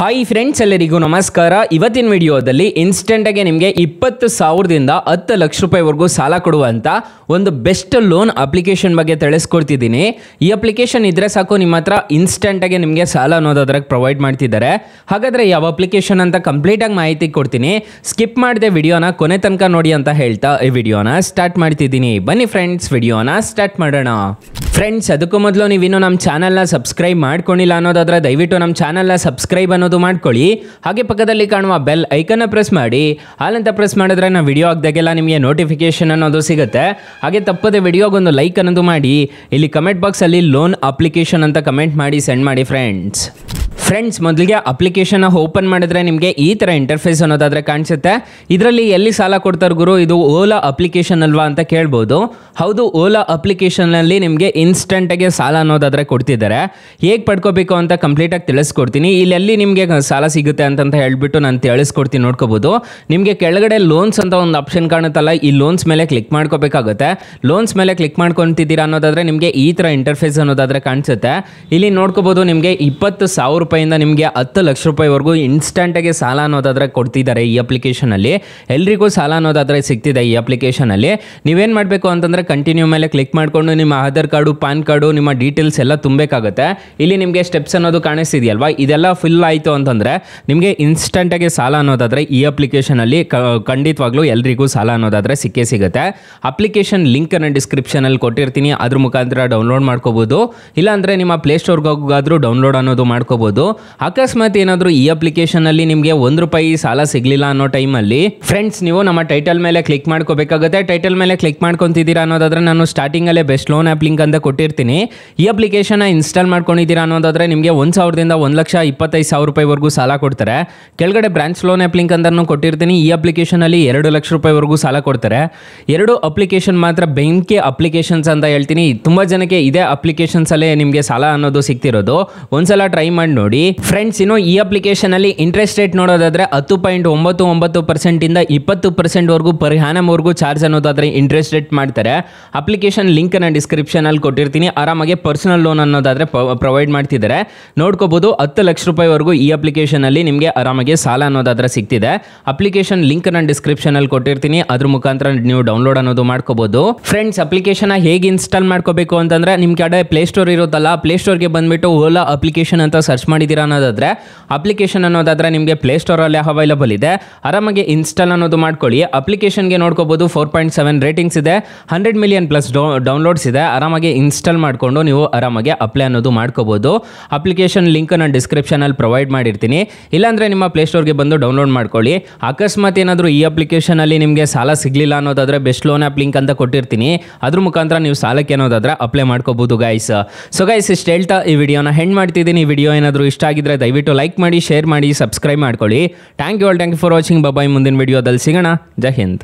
Hi friends, ಎಲ್ಲರಿಗೂ ನಮಸ್ಕಾರ. ಇವತ್ತಿನ ವಿಡಿಯೋದಲ್ಲಿ ಇನ್ಸ್ಟೆಂಟಾಗಿ ನಿಮಗೆ 20,000ದಿಂದ 10 ಲಕ್ಷ ರೂಪಾಯಿವರೆಗೂ ಸಾಲ ಕೊಡುವಂಥ ಒಂದು ಬೆಸ್ಟ್ ಲೋನ್ ಅಪ್ಲಿಕೇಶನ್ ಬಗ್ಗೆ ತಿಳಿಸ್ಕೊಡ್ತಿದ್ದೀನಿ. ಈ ಅಪ್ಲಿಕೇಶನ್ ಇದ್ರೆ ಸಾಕು, ನಿಮ್ಮ ಹತ್ರ ಇನ್ಸ್ಟೆಂಟಾಗಿ ನಿಮಗೆ ಸಾಲ ಅನ್ನೋದಾದ್ರಾಗ ಪ್ರೊವೈಡ್ ಮಾಡ್ತಿದ್ದಾರೆ. ಹಾಗಾದರೆ ಯಾವ ಅಪ್ಲಿಕೇಶನ್ ಅಂತ ಕಂಪ್ಲೀಟಾಗಿ ಮಾಹಿತಿ ಕೊಡ್ತೀನಿ. ಸ್ಕಿಪ್ ಮಾಡದೆ ವಿಡಿಯೋನ ಕೊನೆ ತನಕ ನೋಡಿ ಅಂತ ಹೇಳ್ತಾ ಈ ವಿಡಿಯೋನ ಸ್ಟಾರ್ಟ್ ಮಾಡ್ತಿದ್ದೀನಿ. ಬನ್ನಿ ಫ್ರೆಂಡ್ಸ್, ವಿಡಿಯೋನ ಸ್ಟಾರ್ಟ್ ಮಾಡೋಣ. ಫ್ರೆಂಡ್ಸ್, ಅದಕ್ಕೂ ಮೊದಲು ನೀವಿನ್ನೂ ನಮ್ಮ ಚಾನಲ್ನ ಸಬ್ಸ್ಕ್ರೈಬ್ ಮಾಡ್ಕೊಂಡಿಲ್ಲ ಅನ್ನೋದಾದ್ರೆ ದಯವಿಟ್ಟು ನಮ್ಮ ಚಾನಲ್ನ ಸಬ್ಸ್ಕ್ರೈಬ್ ಅನ್ನೋದು ಮಾಡ್ಕೊಳ್ಳಿ. ಹಾಗೆ ಪಕ್ಕದಲ್ಲಿ ಕಾಣುವ ಬೆಲ್ ಐಕನ್ನ ಪ್ರೆಸ್ ಮಾಡಿ. ಹಾಲಂತ ಪ್ರೆಸ್ ಮಾಡಿದ್ರೆ ನಾವು ವಿಡಿಯೋ ಹಾಕಿದಾಗೆಲ್ಲ ನಿಮಗೆ ನೋಟಿಫಿಕೇಶನ್ ಅನ್ನೋದು ಸಿಗುತ್ತೆ. ಹಾಗೆ ತಪ್ಪದೆ ವಿಡಿಯೋಗೊಂದು ಲೈಕ್ ಅನ್ನೋದು ಮಾಡಿ. ಇಲ್ಲಿ ಕಮೆಂಟ್ ಬಾಕ್ಸಲ್ಲಿ ಲೋನ್ ಅಪ್ಲಿಕೇಶನ್ ಅಂತ ಕಮೆಂಟ್ ಮಾಡಿ ಸೆಂಡ್ ಮಾಡಿ ಫ್ರೆಂಡ್ಸ್. ಮೊದಲಿಗೆ ಅಪ್ಲಿಕೇಶನ್ ಓಪನ್ ಮಾಡಿದ್ರೆ ನಿಮಗೆ ಈ ಥರ ಇಂಟರ್ಫೇಸ್ ಅನ್ನೋದಾದರೆ ಕಾಣಿಸುತ್ತೆ. ಇದರಲ್ಲಿ ಎಲ್ಲಿ ಸಾಲ ಕೊಡ್ತಾರೆ ಗುರು, ಇದು ಓಲಾ ಅಪ್ಲಿಕೇಶನ್ ಅಲ್ವಾ ಅಂತ ಕೇಳ್ಬೋದು. ಹೌದು, ಓಲಾ ಅಪ್ಲಿಕೇಶನ್ನಲ್ಲಿ ನಿಮಗೆ ಇನ್ಸ್ಟೆಂಟಾಗಿ ಸಾಲ ಅನ್ನೋದಾದರೆ ಕೊಡ್ತಿದ್ದಾರೆ. ಹೇಗೆ ಪಡ್ಕೋಬೇಕು ಅಂತ ಕಂಪ್ಲೀಟಾಗಿ ತಿಳಿಸ್ಕೊಡ್ತೀನಿ. ಇಲ್ಲಿ ನಿಮಗೆ ಸಾಲ ಸಿಗುತ್ತೆ ಅಂತ ಹೇಳ್ಬಿಟ್ಟು ನಾನು ತಿಳಿಸ್ಕೊಡ್ತೀನಿ, ನೋಡ್ಕೋಬೋದು. ನಿಮಗೆ ಕೆಳಗಡೆ ಲೋನ್ಸ್ ಅಂತ ಒಂದು ಆಪ್ಷನ್ ಕಾಣುತ್ತಲ್ಲ, ಈ ಲೋನ್ಸ್ ಮೇಲೆ ಕ್ಲಿಕ್ ಮಾಡ್ಕೋಬೇಕಾಗುತ್ತೆ. ಲೋನ್ಸ್ ಮೇಲೆ ಕ್ಲಿಕ್ ಮಾಡ್ಕೊತಿದ್ದೀರಾ ಅನ್ನೋದಾದರೆ ನಿಮಗೆ ಈ ಥರ ಇಂಟರ್ಫೇಸ್ ಅನ್ನೋದಾದರೆ ಕಾಣಿಸುತ್ತೆ. ಇಲ್ಲಿ ನೋಡ್ಕೋಬೋದು, ನಿಮಗೆ 20,000 ರೂಪಾಯಿಂದ ನಿಮಗೆ 10 ಲಕ್ಷ ರೂಪಾಯಿವರೆಗೂ ಇನ್ಸ್ಟೆಂಟಾಗಿ ಸಾಲ ಅನ್ನೋದಾದರೆ ಕೊಡ್ತಿದ್ದಾರೆ ಈ ಅಪ್ಲಿಕೇಶನಲ್ಲಿ. ಎಲ್ರಿಗೂ ಸಾಲ ಅನ್ನೋದಾದರೆ ಸಿಗ್ತಿದೆ ಈ ಅಪ್ಲಿಕೇಶನಲ್ಲಿ. ನೀವೇನು ಮಾಡಬೇಕು ಅಂತಂದರೆ ಕಂಟಿನ್ಯೂ ಮೇಲೆ ಕ್ಲಿಕ್ ಮಾಡಿಕೊಂಡು ನಿಮ್ಮ ಆಧಾರ್ ಕಾರ್ಡು, ಪಾನ್ ಕಾರ್ಡು, ನಿಮ್ಮ ಡೀಟೇಲ್ಸ್ ಎಲ್ಲ ತುಂಬಬೇಕಾಗುತ್ತೆ. ಇಲ್ಲಿ ನಿಮಗೆ ಸ್ಟೆಪ್ಸ್ ಅನ್ನೋದು ಕಾಣಿಸ್ತಿದೆಯಲ್ವಾ, ಇದೆಲ್ಲ ಫಿಲ್ ಆಯಿತು ಅಂತಂದರೆ ನಿಮಗೆ ಇನ್ಸ್ಟೆಂಟಾಗಿ ಸಾಲ ಅನ್ನೋದಾದರೆ ಈ ಅಪ್ಲಿಕೇಶನಲ್ಲಿ ಖಂಡಿತವಾಗ್ಲೂ ಎಲ್ರಿಗೂ ಸಾಲ ಅನ್ನೋದಾದರೆ ಸಿಕ್ಕೇ ಸಿಗುತ್ತೆ. ಅಪ್ಲಿಕೇಶನ್ ಲಿಂಕನ್ನು ಡಿಸ್ಕ್ರಿಪ್ಷನಲ್ಲಿ ಕೊಟ್ಟಿರ್ತೀನಿ, ಅದ್ರ ಮುಖಾಂತರ ಡೌನ್ಲೋಡ್ ಮಾಡ್ಕೋಬೋದು. ಇಲ್ಲಾಂದರೆ ನಿಮ್ಮ ಪ್ಲೇಸ್ಟೋರ್ಗೆ ಹೋಗಾದರೂ ಡೌನ್ಲೋಡ್ ಅನ್ನೋದು ಮಾಡ್ಕೋಬೋದು. ಅಕಸ್ಮಾತ್ ಏನಾದರೂ ಈ ಅಪ್ಲಿಕೇಶನಲ್ಲಿ ನಿಮಗೆ ₹1 ಸಾಲ ಸಿಗಲಿಲ್ಲ ಅನ್ನೋ ಟೈಮಲ್ಲಿ ಫ್ರೆಂಡ್ಸ್, ನೀವು ನಮ್ಮ ಟೈಟಲ್ ಮೇಲೆ ಕ್ಲಿಕ್ ಮಾಡ್ಕೋಬೇಕಾಗುತ್ತೆ. ಟೈಟಲ್ ಮೇಲೆ ಕ್ಲಿಕ್ ಮಾಡ್ಕೊತಿದ್ದೀರಾ ಅನ್ನೋದಾದ್ರೆ ನಾನು ಸ್ಟಾರ್ಟಿಂಗಲ್ಲೇ ಬೆಸ್ಟ್ ಲೋನ್ ಆ್ಯಪ್ ಲಿಂಕ್ ಅಂತ ಕೊಟ್ಟಿರ್ತೀನಿ. ಈ ಅಪ್ಲಿಕೇಶನ್ನ ಇನ್ಸ್ಟಾಲ್ ಮಾಡ್ಕೊಂಡಿದ್ದೀರಾ ಅನ್ನೋದಾದ್ರೆ ನಿಮಗೆ 1,000ದಿಂದ 1,25,000 ರೂಪಾಯಿವರೆಗೂ ಸಾಲ ಕೊಡ್ತಾರೆ. ಕೆಳಗಡೆ ಬ್ರಾಂಚ್ ಲೋನ್ ಆ್ಯಪ್ ಲಿಂಕ್ ಅಂತ ಕೊಟ್ಟಿರ್ತೀನಿ. ಈ ಅಪ್ಲಿಕೇಶನಲ್ಲಿ 2 ಲಕ್ಷ ರೂಪಾಯಿವರೆಗೂ ಸಾಲ ಕೊಡ್ತಾರೆ. 2 ಅಪ್ಲಿಕೇಶನ್ ಮಾತ್ರ ಬೆಂಕಿ ಅಪ್ಲಿಕೇಶನ್ಸ್ ಅಂತ ಹೇಳ್ತೀನಿ. ತುಂಬ ಜನಕ್ಕೆ ಇದೇ ಅಪ್ಲಿಕೇಶನ್ಸಲ್ಲೇ ನಿಮಗೆ ಸಾಲ ಅನ್ನೋದು ಸಿಗ್ತಿರೋದು. ಒಂದ್ಸಲ ಟ್ರೈ ಮಾಡಿ ನೋಡಿ ಫ್ರೆಂಡ್ಸ್. ಇನ್ನು ಈ ಅಪ್ಲಿಕೇಶನ್ ಅಲ್ಲಿ ಇಂಟ್ರೆಸ್ಟ್ ರೇಟ್ ನೋಡೋದಾದ್ರೆ 10.99% ಇಂದ 20% ವರೆಗೂ ಪರ್ ಆ್ಯನಮ್ ವರೆಗೂ ಚಾರ್ಜ್ ಅನ್ನೋದಾದ್ರೆ ಇಂಟ್ರೆಸ್ಟ್ ರೇಟ್ ಮಾಡ್ತಾರೆ. ಅಪ್ಲಿಕೇಶನ್ ಲಿಂಕ್ ಅನ್ನ ಡಿಸ್ಕ್ರಿಪ್ಷನ್ ಅಲ್ಲಿ ಕೊಟ್ಟಿರ್ತೀನಿ. ಆರಾಮಾಗಿ ಪರ್ಸನಲ್ ಲೋನ್ ಅನ್ನೋದಾದ್ರೆ ಪ್ರೊವೈಡ್ ಮಾಡ್ತಿದ್ದಾರೆ, ನೋಡ್ಕೋಬಹುದು. 10 ಲಕ್ಷ ರೂಪಾಯಿವರೆಗೂ ಈ ಅಪ್ಲಿಕೇಶನ್ ಅಲ್ಲಿ ನಿಮಗೆ ಆರಾಮಾಗಿ ಸಾಲ ಅನ್ನೋದಾದ್ರೆ ಸಿಗ್ತಿದೆ. ಅಪ್ಲಿಕೇಶನ್ ಲಿಂಕ್ ಅನ್ನ ಡಿಸ್ಕ್ರಿಪ್ಷನ್ ಅಲ್ಲಿ ಕೊಟ್ಟಿರ್ತೀನಿ, ಅದ್ರ ಮುಖಾಂತರ ನೀವು ಡೌನ್ಲೋಡ್ ಅನ್ನೋದು ಮಾಡ್ಕೋಬಹುದು. ಫ್ರೆಂಡ್ಸ್, ಅಪ್ಲಿಕೇಶನ್ ಹೇಗೆ ಇನ್ಸ್ಟಾಲ್ ಮಾಡ್ಕೋಬೇಕು ಅಂತಂದ್ರೆ ನಿಮ್ ಕಡೆ ಪ್ಲೇ ಸ್ಟೋರ್ ಇರುತ್ತಲ್ಲ, ಪ್ಲೇ ಸ್ಟೋರ್ಗೆ ಬಂದ್ಬಿಟ್ಟು ಓಲಾ ಅಪ್ಲಿಕೇಶನ್ ಅಂತ ಸರ್ಚ್ ಮಾಡಿದ್ದೀರಾ ಅನ್ನೋದಾದ್ರೆ ಅಪ್ಲಿಕೇಶನ್ ಅನ್ನೋದಾದ್ರೆ ನಿಮಗೆ ಪ್ಲೇ ಸ್ಟೋರ್ ಅಲ್ಲಿ ಅವೈಲಬಲ್ ಇದೆ. ಆರಾಮಾಗಿ ಇನ್ಸ್ಟಾಲ್ ಅನ್ನೋದು ಮಾಡ್ಕೊಳ್ಳಿ. ಅಪ್ಲಿಕೇಶನ್ಗೆ ನೋಡ್ಕೋಬಹುದು 4.7 ರೇಟಿಂಗ್ಸ್ ಇದೆ, 100 ಮಿಲಿಯನ್ ಪ್ಲಸ್ ಡೌನ್ಲೋಡ್ಸ್ ಇದೆ. ಆರಾಮಾಗಿ ಇನ್ಸ್ಟಾಲ್ ಮಾಡಿಕೊಂಡು ನೀವು ಆರಾಮಾಗಿ ಅಪ್ಲೈ ಅನ್ನೋದು ಮಾಡ್ಕೋಬಹುದು. ಅಪ್ಲಿಕೇಶನ್ ಲಿಂಕ್ ನಾನು ಡಿಸ್ಕ್ರಿಪ್ಷನ್ ಅಲ್ಲಿ ಪ್ರೊವೈಡ್ ಮಾಡಿರ್ತೀನಿ, ಇಲ್ಲಾಂದ್ರೆ ನಿಮ್ಮ ಪ್ಲೇ ಸ್ಟೋರ್ಗೆ ಬಂದು ಡೌನ್ಲೋಡ್ ಮಾಡ್ಕೊಳ್ಳಿ. ಅಕಸ್ಮಾತ್ ಏನಾದರೂ ಈ ಅಪ್ಲಿಕೇಶನ್ ಅಲ್ಲಿ ನಿಮಗೆ ಸಾಲ ಸಿಗಲಿಲ್ಲ ಅನ್ನೋದಾದ್ರೆ ಬೆಸ್ಟ್ ಲೋನ್ ಆ್ಯಪ್ ಲಿಂಕ್ ಅಂತ ಕೊಟ್ಟಿರ್ತೀನಿ, ಅದ್ರ ಮುಖಾಂತರ ನೀವು ಸಾಲಕ್ಕೆ ಅನ್ನೋದಾದ್ರೆ ಅಪ್ಲೈ ಮಾಡ್ಕೋಬಹುದು ಗೈಸ್. ಸೊ ಗೈಸ್, ಇಷ್ಟು ಹೇಳ್ತಾ ಈ ವಿಡಿಯೋನ ಹೆಂಡ್ ಮಾಡ್ತಿದ್ದೀನಿ. ಈ ವಿಡಿಯೋ ಏನಾದರೂ ಇಷ್ಟ ಆಗಿದ್ರೆ ದಯವಿಟ್ಟು ಲೈಕ್ ಮಾಡಿ, ಶೇರ್ ಮಾಡಿ, ಸಬ್ಸ್ಕ್ರೈಬ್ ಮಾಡ್ಕೊಳ್ಳಿ. Thank you for watching. Bye. ಮುಂದಿನ ವಿಡಿಯೋದಲ್ಲಿ ಸಿಗೋಣ. ಜೈ ಹಿಂದ್.